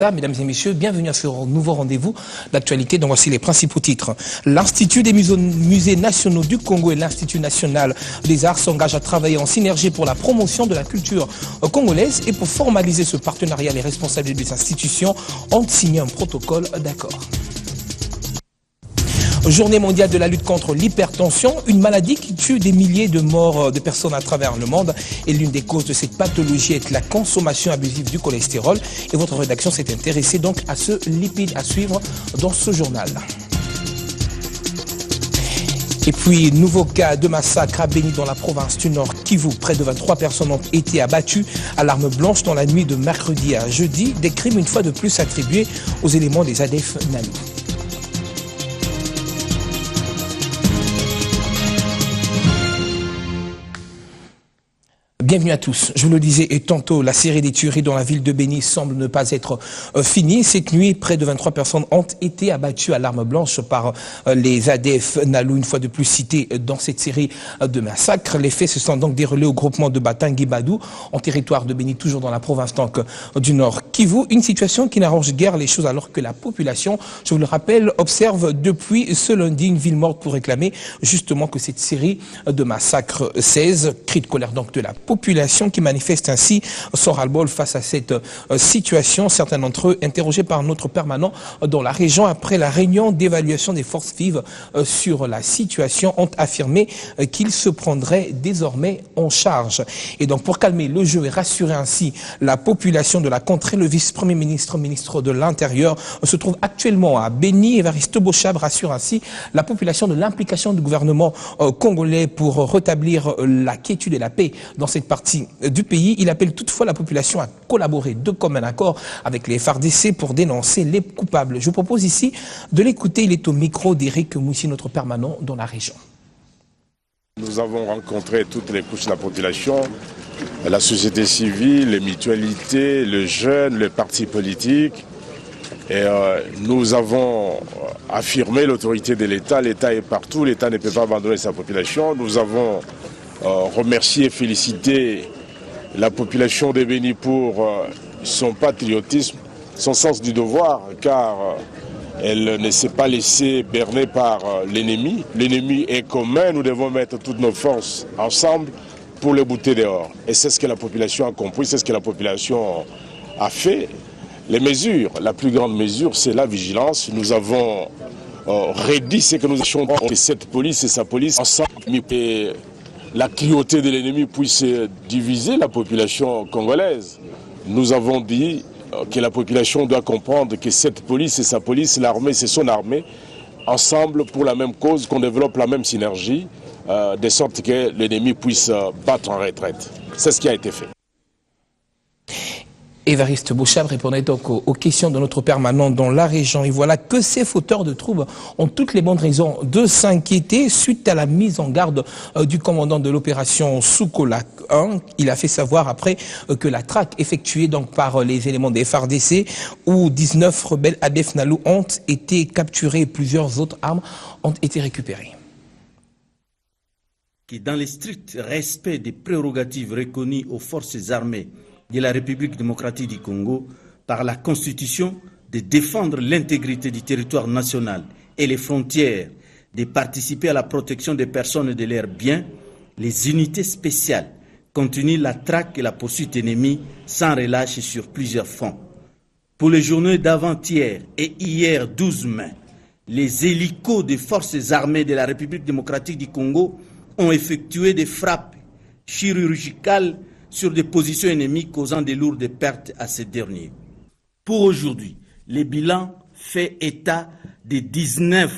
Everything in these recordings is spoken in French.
Mesdames et messieurs, bienvenue à ce nouveau rendez-vous d'actualité dont voici les principaux titres. L'Institut des musées nationaux du Congo et l'Institut national des arts s'engagent à travailler en synergie pour la promotion de la culture congolaise et pour formaliser ce partenariat, les responsables des institutions ont signé un protocole d'accord. Journée mondiale de la lutte contre l'hypertension, une maladie qui tue des milliers de morts de personnes à travers le monde. Et l'une des causes de cette pathologie est la consommation abusive du cholestérol. Et votre rédaction s'est intéressée donc à ce lipide à suivre dans ce journal. Et puis, nouveau cas de massacre à Beni dans la province du Nord Kivu. Près de 23 personnes ont été abattues à l'arme blanche dans la nuit de mercredi à jeudi. Des crimes une fois de plus attribués aux éléments des ADF NALU. Bienvenue à tous. Je vous le disais et tantôt, la série des tueries dans la ville de Beni semble ne pas être finie. Cette nuit, près de 23 personnes ont été abattues à l'arme blanche par les ADF NALU, une fois de plus cités dans cette série de massacres. Les faits se sont donc déroulés au groupement de Batangi Badou, en territoire de Beni, toujours dans la province donc, du Nord Kivu. Une situation qui n'arrange guère les choses alors que la population, je vous le rappelle, observe depuis ce lundi une ville morte pour réclamer justement que cette série de massacres cesse. Cri de colère donc de la population qui manifeste ainsi son ras-le-bol face à cette situation. Certains d'entre eux, interrogés par notre permanent dans la région après la réunion d'évaluation des forces vives sur la situation, ont affirmé qu'ils se prendraient désormais en charge. Et donc pour calmer le jeu et rassurer ainsi la population de la contrée, le vice-premier ministre, ministre de l'Intérieur, se trouve actuellement à Beni. Évariste Bochab rassure ainsi la population de l'implication du gouvernement congolais pour rétablir la quiétude et la paix dans cette partie du pays. Il appelle toutefois la population à collaborer de commun accord avec les FARDC pour dénoncer les coupables. Je vous propose ici de l'écouter. Il est au micro d'Éric Moussi, notre permanent dans la région. Nous avons rencontré toutes les couches de la population, la société civile, les mutualités, les jeunes, les partis politiques. Et nous avons affirmé l'autorité de l'État. L'État est partout, l'État ne peut pas abandonner sa population. Nous avons remercier et féliciter la population de Beni pour son patriotisme, son sens du devoir, car elle ne s'est pas laissée berner par l'ennemi. L'ennemi est commun, nous devons mettre toutes nos forces ensemble pour le bouter dehors. Et c'est ce que la population a compris, c'est ce que la population a fait. Les mesures, la plus grande mesure, c'est la vigilance. Nous avons redit ce que nous avons dit, cette police et sa police ensemble. Et la cruauté de l'ennemi puisse diviser la population congolaise. Nous avons dit que la population doit comprendre que cette police et sa police, l'armée c'est son armée, ensemble pour la même cause, qu'on développe la même synergie, de sorte que l'ennemi puisse battre en retraite. C'est ce qui a été fait. Évariste Bochab répondait donc aux questions de notre permanent dans la région. Et voilà que ces fauteurs de troubles ont toutes les bonnes raisons de s'inquiéter suite à la mise en garde du commandant de l'opération Soukola 1. Il a fait savoir après que la traque effectuée donc par les éléments des FARDC où 19 rebelles ADF NALU ont été capturés et plusieurs autres armes ont été récupérées. Qui dans le strict respect des prérogatives reconnues aux forces armées de la République démocratique du Congo par la Constitution, de défendre l'intégrité du territoire national et les frontières, de participer à la protection des personnes et de leurs biens, les unités spéciales continuent la traque et la poursuite ennemie sans relâche sur plusieurs fronts. Pour les journées d'avant-hier et hier 12 mai, les hélicos des forces armées de la République démocratique du Congo ont effectué des frappes chirurgicales sur des positions ennemies causant de lourdes pertes à ces derniers. Pour aujourd'hui, le bilan fait état de 19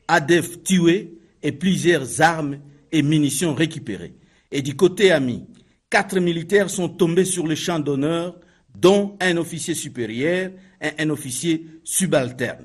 ADF tués et plusieurs armes et munitions récupérées. Et du côté ami, 4 militaires sont tombés sur le champ d'honneur, dont un officier supérieur et un officier subalterne.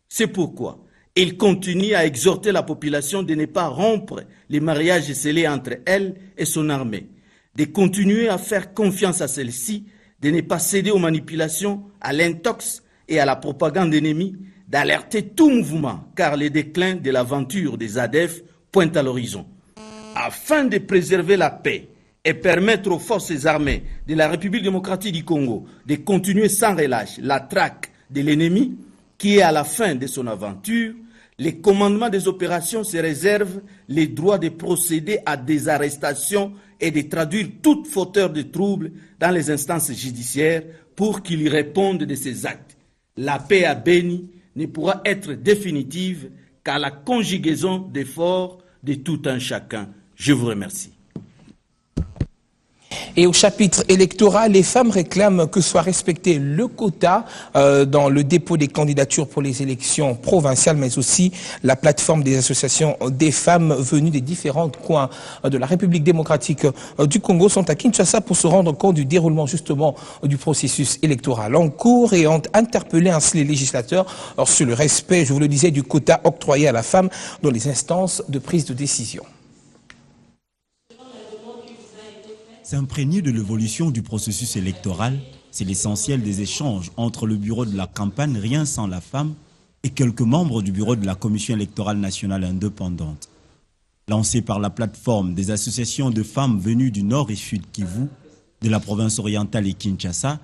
C'est pourquoi il continue à exhorter la population de ne pas rompre les mariages scellés entre elle et son armée, de continuer à faire confiance à celle-ci, de ne pas céder aux manipulations, à l'intox et à la propagande ennemie, d'alerter tout mouvement, car le déclin de l'aventure des ADF pointe à l'horizon. Afin de préserver la paix et permettre aux forces armées de la République démocratique du Congo de continuer sans relâche la traque de l'ennemi qui est à la fin de son aventure, les commandements des opérations se réservent les droits de procéder à des arrestations et de traduire tout fauteur de troubles dans les instances judiciaires pour qu'ils y répondent de ces actes. La paix à Béni ne pourra être définitive qu'à la conjugaison d'efforts de tout un chacun. Je vous remercie. Et au chapitre électoral, les femmes réclament que soit respecté le quota dans le dépôt des candidatures pour les élections provinciales, mais aussi la plateforme des associations des femmes venues des différents coins de la République démocratique du Congo sont à Kinshasa pour se rendre compte du déroulement justement du processus électoral en cours et ont interpellé ainsi les législateurs sur le respect, je vous le disais, du quota octroyé à la femme dans les instances de prise de décision. S'imprégner de l'évolution du processus électoral, c'est l'essentiel des échanges entre le bureau de la campagne Rien sans la femme et quelques membres du bureau de la Commission électorale nationale indépendante. Lancé par la plateforme des associations de femmes venues du Nord et Sud Kivu, de la province orientale et Kinshasa,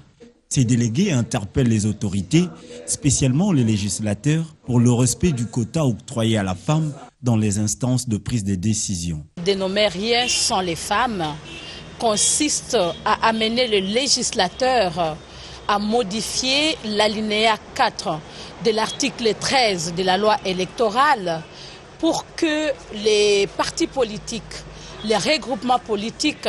ces délégués interpellent les autorités, spécialement les législateurs, pour le respect du quota octroyé à la femme dans les instances de prise de décision. Dénommer Rien sans les femmes consiste à amener le législateur à modifier l'alinéa 4 de l'article 13 de la loi électorale pour que les partis politiques, les regroupements politiques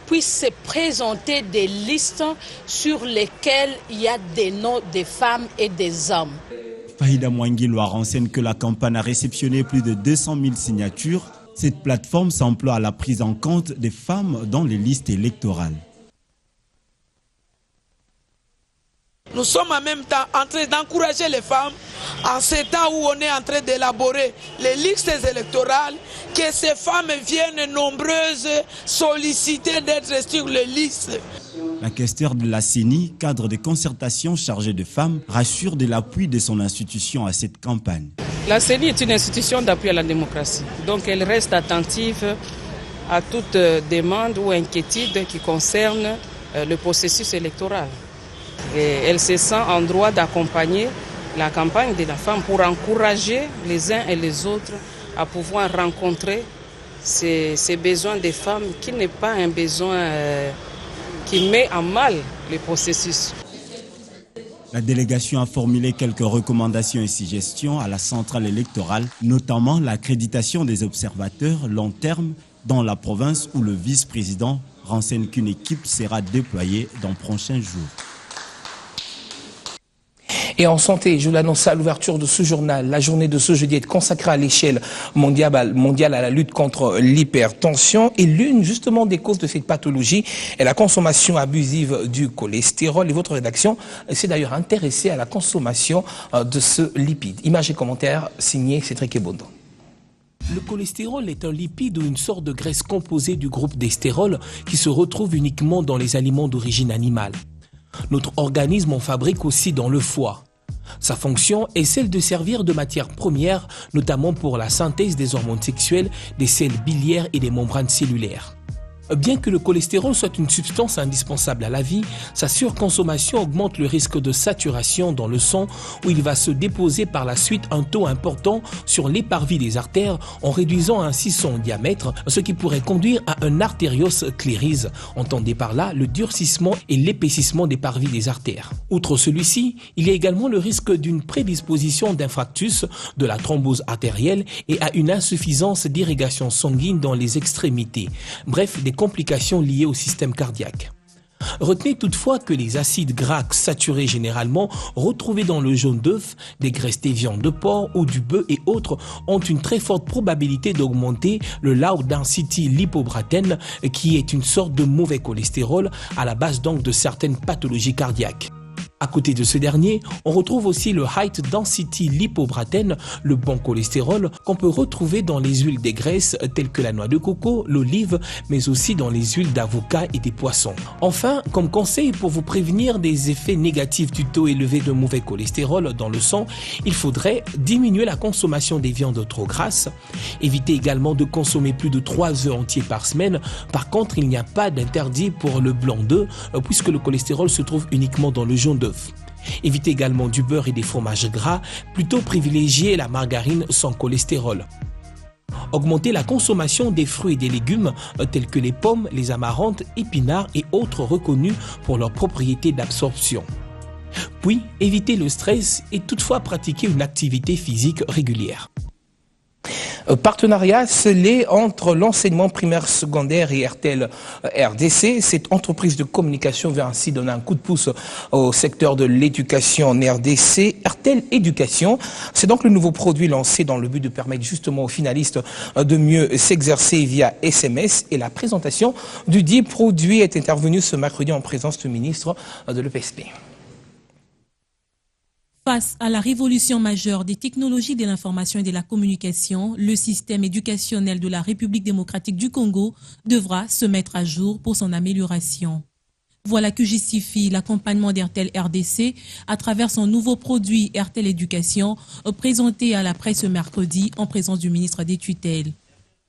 puissent se présenter des listes sur lesquelles il y a des noms des femmes et des hommes. Fahida Mwangilo renseigne que la campagne a réceptionné plus de 200 000 signatures. Cette plateforme s'emploie à la prise en compte des femmes dans les listes électorales. Nous sommes en même temps en train d'encourager les femmes en ce temps où on est en train d'élaborer les listes électorales, que ces femmes viennent nombreuses solliciter d'être sur les listes. La questeur de la CENI, cadre de concertation chargée de femmes, rassure de l'appui de son institution à cette campagne. La CENI est une institution d'appui à la démocratie, donc elle reste attentive à toute demande ou inquiétude qui concerne le processus électoral. Et elle se sent en droit d'accompagner la campagne de la femme pour encourager les uns et les autres à pouvoir rencontrer ces besoins des femmes qui n'est pas un besoin qui met en mal le processus. La délégation a formulé quelques recommandations et suggestions à la centrale électorale, notamment l'accréditation des observateurs long terme dans la province où le vice-président renseigne qu'une équipe sera déployée dans les prochains jours. Et en santé, je l'annonce à l'ouverture de ce journal, la journée de ce jeudi est consacrée à l'échelle mondiale à la lutte contre l'hypertension. Et l'une justement des causes de cette pathologie est la consommation abusive du cholestérol. Et votre rédaction s'est d'ailleurs intéressée à la consommation de ce lipide. Images et commentaires signés Cédric Ebondo. Le cholestérol est un lipide ou une sorte de graisse composée du groupe des stérols qui se retrouve uniquement dans les aliments d'origine animale. Notre organisme en fabrique aussi dans le foie. Sa fonction est celle de servir de matière première, notamment pour la synthèse des hormones sexuelles, des cellules biliaires et des membranes cellulaires. Bien que le cholestérol soit une substance indispensable à la vie, sa surconsommation augmente le risque de saturation dans le sang où il va se déposer par la suite un taux important sur les parvis des artères en réduisant ainsi son diamètre, ce qui pourrait conduire à un artériosclérise. Entendez par là le durcissement et l'épaississement des parvis des artères. Outre celui-ci, il y a également le risque d'une prédisposition d'infarctus, de la thrombose artérielle et à une insuffisance d'irrigation sanguine dans les extrémités. Bref, des complications liées au système cardiaque. Retenez toutefois que les acides gras saturés généralement retrouvés dans le jaune d'œuf, des graisses des viandes de porc ou du bœuf et autres ont une très forte probabilité d'augmenter le low density lipobratène qui est une sorte de mauvais cholestérol à la base donc de certaines pathologies cardiaques. À côté de ce dernier, on retrouve aussi le High Density Lipobratène, le bon cholestérol qu'on peut retrouver dans les huiles des graisses telles que la noix de coco, l'olive, mais aussi dans les huiles d'avocat et des poissons. Enfin, comme conseil pour vous prévenir des effets négatifs du taux élevé de mauvais cholestérol dans le sang, il faudrait diminuer la consommation des viandes trop grasses, éviter également de consommer plus de 3 œufs entiers par semaine. Par contre, il n'y a pas d'interdit pour le blanc d'œuf puisque le cholestérol se trouve uniquement dans le jaune d'œuf. Évitez également du beurre et des fromages gras, plutôt privilégier la margarine sans cholestérol. Augmentez la consommation des fruits et des légumes tels que les pommes, les amarantes, épinards et autres reconnus pour leurs propriétés d'absorption. Puis, évitez le stress et toutefois pratiquer une activité physique régulière. Partenariat scellé entre l'enseignement primaire secondaire et RTL RDC. Cette entreprise de communication va ainsi donner un coup de pouce au secteur de l'éducation en RDC. RTL Éducation, c'est donc le nouveau produit lancé dans le but de permettre justement aux finalistes de mieux s'exercer via SMS. Et la présentation du dit produit est intervenue ce mercredi en présence du ministre de l'EPSP. Face à la révolution majeure des technologies de l'information et de la communication, le système éducationnel de la République démocratique du Congo devra se mettre à jour pour son amélioration. Voilà que justifie l'accompagnement d'RTL RDC à travers son nouveau produit RTL Éducation présenté à la presse ce mercredi en présence du ministre des tutelles.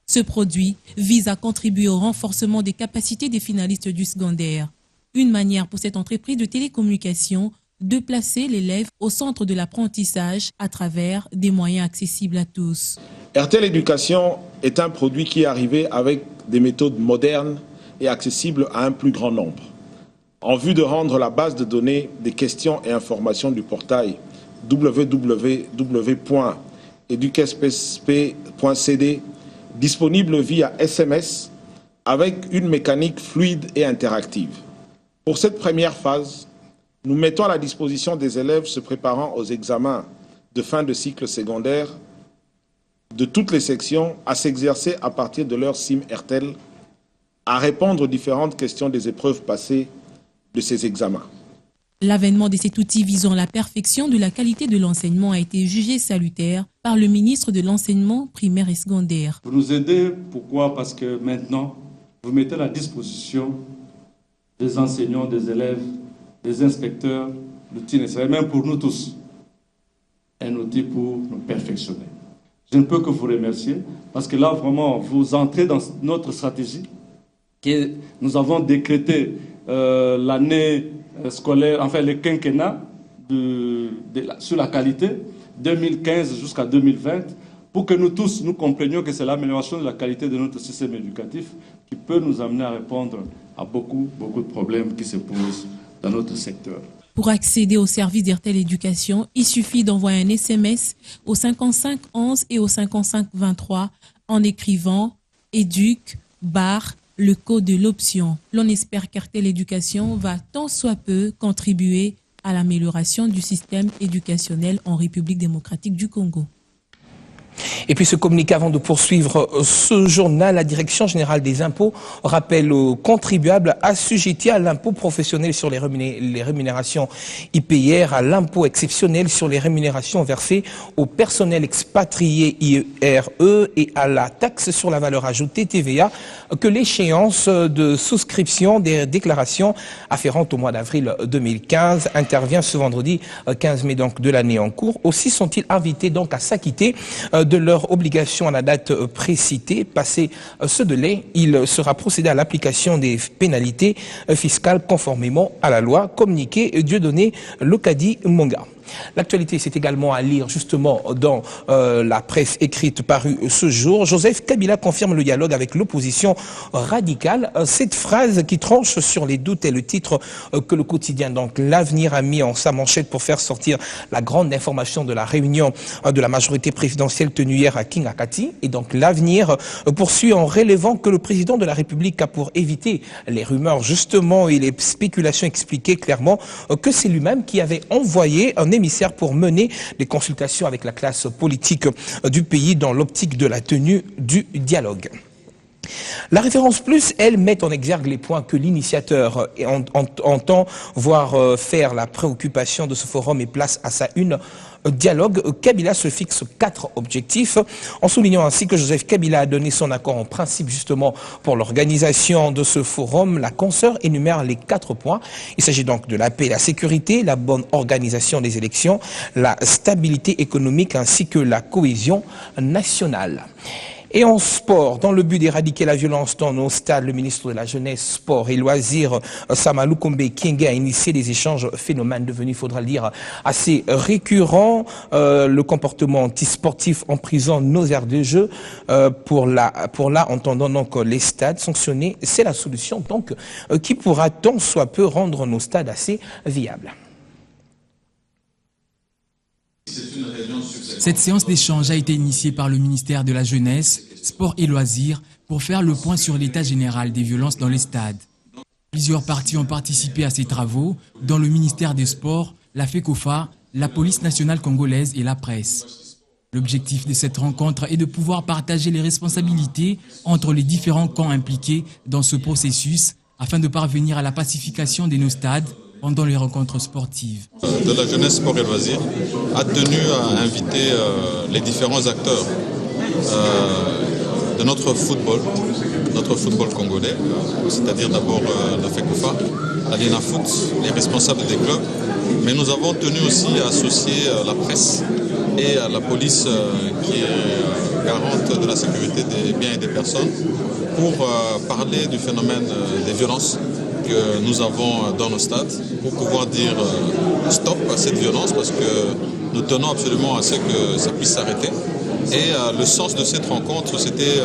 Ce produit vise à contribuer au renforcement des capacités des finalistes du secondaire. Une manière pour cette entreprise de télécommunication de placer l'élève au centre de l'apprentissage à travers des moyens accessibles à tous. RTL Éducation est un produit qui est arrivé avec des méthodes modernes et accessibles à un plus grand nombre. En vue de rendre la base de données des questions et informations du portail www.educasp.cd disponible via SMS avec une mécanique fluide et interactive. Pour cette première phase, nous mettons à la disposition des élèves se préparant aux examens de fin de cycle secondaire de toutes les sections à s'exercer à partir de leur SIM RTL, à répondre aux différentes questions des épreuves passées de ces examens. L'avènement de cet outil visant la perfection de la qualité de l'enseignement a été jugé salutaire par le ministre de l'Enseignement primaire et secondaire. Vous nous aidez, pourquoi? Parce que maintenant, vous mettez à la disposition des enseignants, des élèves, des inspecteurs, l'outil nécessaire, même pour nous tous, un outil pour nous perfectionner. Je ne peux que vous remercier, parce que là, vraiment, vous entrez dans notre stratégie, que nous avons décrété l'année scolaire, enfin le quinquennat sur la qualité, 2015 jusqu'à 2020, pour que nous tous, nous comprenions que c'est l'amélioration de la qualité de notre système éducatif qui peut nous amener à répondre à beaucoup de problèmes qui se posent dans notre secteur. Pour accéder au service d'RTL Éducation, il suffit d'envoyer un SMS au 55 11 et au 55 23 en écrivant éduc le code de l'option. L'on espère qu'RTL Éducation va tant soit peu contribuer à l'amélioration du système éducationnel en République démocratique du Congo. Et puis ce communiqué avant de poursuivre ce journal, la Direction générale des impôts rappelle aux contribuables assujettis à l'impôt professionnel sur les rémunérations IPR, à l'impôt exceptionnel sur les rémunérations versées au personnel expatrié IRE et à la taxe sur la valeur ajoutée TVA que l'échéance de souscription des déclarations afférentes au mois d'avril 2015 intervient ce vendredi 15 mai donc de l'année en cours. Aussi sont-ils invités donc à s'acquitter de leur obligation à la date précitée. Passé ce délai, il sera procédé à l'application des pénalités fiscales conformément à la loi. Communiqué Dieudonné Lokadi Monga. L'actualité, c'est également à lire justement dans la presse écrite parue ce jour. Joseph Kabila confirme le dialogue avec l'opposition radicale. Cette phrase qui tranche sur les doutes est le titre que le quotidien donc L'Avenir a mis en sa manchette pour faire sortir la grande information de la réunion de la majorité présidentielle tenue hier à Kingakati. Et donc L'Avenir poursuit en relevant que le président de la République a, pour éviter les rumeurs justement et les spéculations, expliqué clairement que c'est lui-même qui avait envoyé un émissaire pour mener des consultations avec la classe politique du pays dans l'optique de la tenue du dialogue. La référence plus, elle, met en exergue les points que l'initiateur entend voir faire la préoccupation de ce forum et place à sa une dialogue. Kabila se fixe 4 objectifs, en soulignant ainsi que Joseph Kabila a donné son accord en principe justement pour l'organisation de ce forum. La consoeur énumère les 4 points. Il s'agit donc de la paix, la sécurité, la bonne organisation des élections, la stabilité économique ainsi que la cohésion nationale. Et en sport, dans le but d'éradiquer la violence dans nos stades, le ministre de la Jeunesse, Sport et Loisirs, Samalou Kombe Kienge, a initié des échanges, phénomènes devenus, il faudra le dire, assez récurrents. Le comportement antisportif emprisonne nos aires de jeu. Pour là, entendant donc les stades sanctionnés, c'est la solution donc qui pourra tant soit peu rendre nos stades assez viables. Cette séance d'échange a été initiée par le ministère de la Jeunesse, Sport et Loisirs pour faire le point sur l'état général des violences dans les stades. Plusieurs parties ont participé à ces travaux, dont le ministère des Sports, la FECOFA, la police nationale congolaise et la presse. L'objectif de cette rencontre est de pouvoir partager les responsabilités entre les différents camps impliqués dans ce processus afin de parvenir à la pacification de nos stades pendant les rencontres sportives. De la Jeunesse, Sport et Loisirs a tenu à inviter les différents acteurs de notre football congolais, c'est-à-dire d'abord la FECOFA, la LINAFOOT, les responsables des clubs, mais nous avons tenu aussi à associer la presse et la police qui est garante de la sécurité des biens et des personnes pour parler du phénomène des violences que nous avons dans nos stades, pour pouvoir dire stop à cette violence parce que nous tenons absolument à ce que ça puisse s'arrêter. Et le sens de cette rencontre, c'était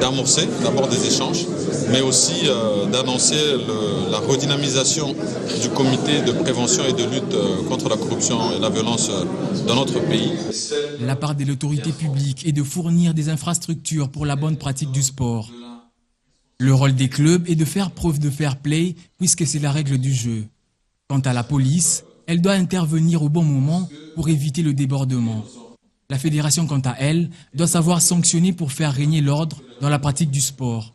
d'amorcer d'abord des échanges, mais aussi d'annoncer la redynamisation du comité de prévention et de lutte contre la corruption et la violence dans notre pays. La part de l'autorité publique est de fournir des infrastructures pour la bonne pratique du sport. Le rôle des clubs est de faire preuve de fair play puisque c'est la règle du jeu. Quant à la police, elle doit intervenir au bon moment pour éviter le débordement. La fédération, quant à elle, doit savoir sanctionner pour faire régner l'ordre dans la pratique du sport.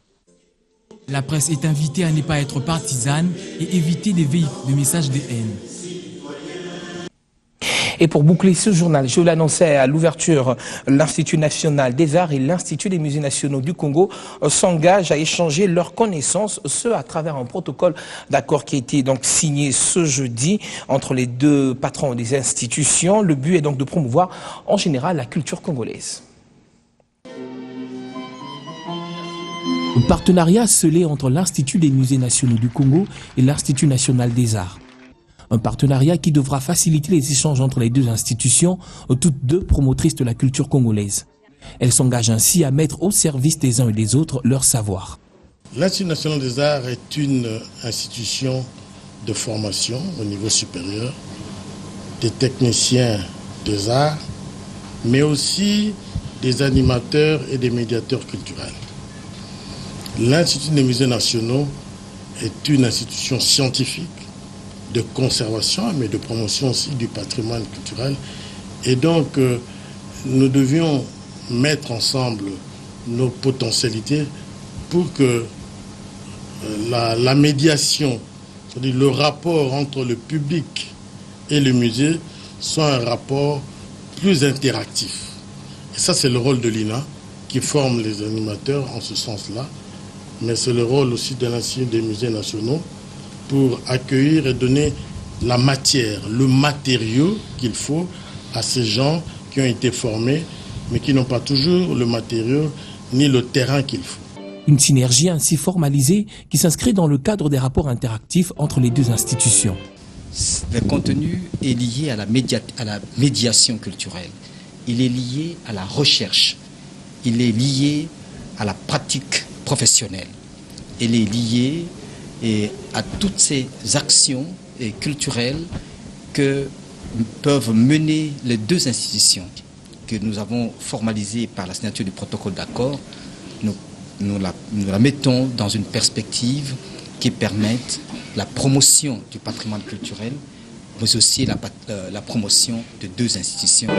La presse est invitée à ne pas être partisane et éviter des véhicules de messages de haine. Et pour boucler ce journal, je l'annonçais à l'ouverture, l'Institut national des arts et l'Institut des musées nationaux du Congo s'engagent à échanger leurs connaissances, ce à travers un protocole d'accord qui a été donc signé ce jeudi entre les deux patrons des institutions. Le but est donc de promouvoir en général la culture congolaise. Un partenariat scellé entre l'Institut des musées nationaux du Congo et l'Institut national des arts. Un partenariat qui devra faciliter les échanges entre les deux institutions, toutes deux promotrices de la culture congolaise. Elles s'engagent ainsi à mettre au service des uns et des autres leur savoir. L'Institut national des arts est une institution de formation au niveau supérieur des techniciens des arts, mais aussi des animateurs et des médiateurs culturels. L'Institut des musées nationaux est une institution scientifique de conservation, mais de promotion aussi du patrimoine culturel. Et donc, nous devions mettre ensemble nos potentialités pour que la médiation, c'est-à-dire le rapport entre le public et le musée, soit un rapport plus interactif. Et ça, c'est le rôle de l'INA, qui forme les animateurs en ce sens-là, mais c'est le rôle aussi de l'Institut des musées nationaux, pour accueillir et donner la matière, le matériau qu'il faut à ces gens qui ont été formés, mais qui n'ont pas toujours le matériau ni le terrain qu'il faut. Une synergie ainsi formalisée qui s'inscrit dans le cadre des rapports interactifs entre les deux institutions. Le contenu est lié à la médiation culturelle, il est lié à la recherche, il est lié à la pratique professionnelle, il est lié et à toutes ces actions culturelles que peuvent mener les deux institutions que nous avons formalisées par la signature du protocole d'accord. Nous la mettons dans une perspective qui permette la promotion du patrimoine culturel, mais aussi la promotion de deux institutions.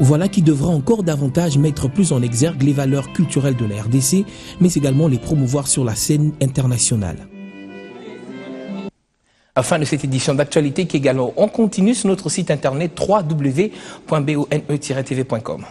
Voilà qui devra encore davantage mettre plus en exergue les valeurs culturelles de la RDC, mais également les promouvoir sur la scène internationale. Fin de cette édition d'actualité qui est également en continu sur notre site internet www.bone-tv.com.